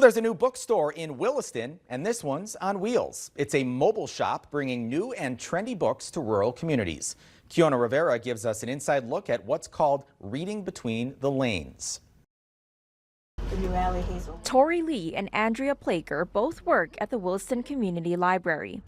Well, there's a new bookstore in Williston, and this one's on wheels. It's a mobile shop bringing new and trendy books to rural communities. Kiona Rivera gives us an inside look at what's called reading between the lanes. Tori Lee and Andrea Plaker both work at the Williston Community Library.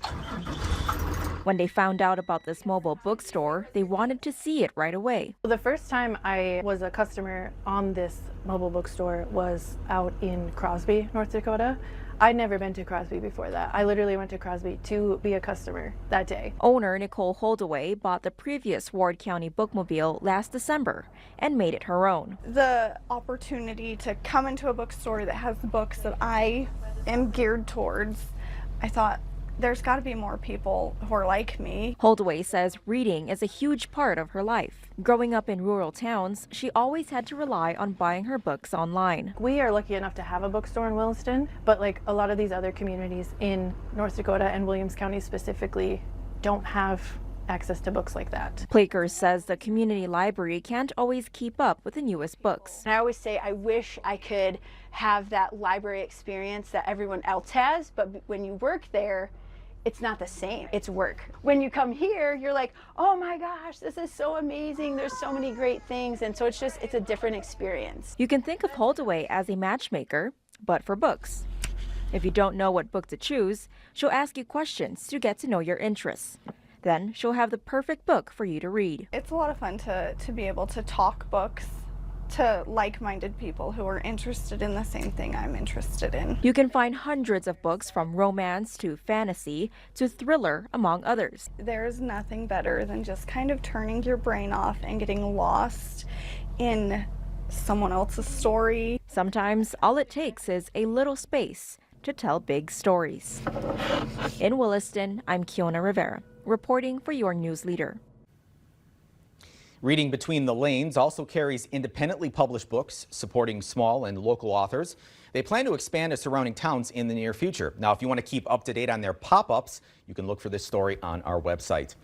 When they found out about this mobile bookstore, they wanted to see it right away. The first time I was a customer on this mobile bookstore was out in Crosby, North Dakota. I'd never been to Crosby before that. I literally went to Crosby to be a customer that day. Owner Nicole Holdaway bought the previous Ward County bookmobile last December and made it her own. The opportunity to come into a bookstore that has books that I am geared towards, I thought, there's got to be more people who are like me. Holdaway says reading is a huge part of her life. Growing up in rural towns, she always had to rely on buying her books online. We are lucky enough to have a bookstore in Williston, but like a lot of these other communities in North Dakota and Williams County specifically don't have access to books like that. Plaker says the community library can't always keep up with the newest books. And I always say I wish I could have that library experience that everyone else has, but when you work there, it's not the same. It's work. When you come here, you're like, oh my gosh, this is so amazing. There's so many great things. And so it's a different experience. You can think of Holdaway as a matchmaker, but for books. If you don't know what book to choose, she'll ask you questions to get to know your interests. Then she'll have the perfect book for you to read. It's a lot of fun to be able to talk books to like-minded people who are interested in the same thing I'm interested in. You can find hundreds of books from romance to fantasy to thriller, among others. There's nothing better than just kind of turning your brain off and getting lost in someone else's story. Sometimes all it takes is a little space to tell big stories. In Williston, I'm Kiona Rivera, reporting for your news leader. Reading Between the Lanes also carries independently published books supporting small and local authors. They plan to expand to surrounding towns in the near future. Now, if you want to keep up to date on their pop-ups, you can look for this story on our website.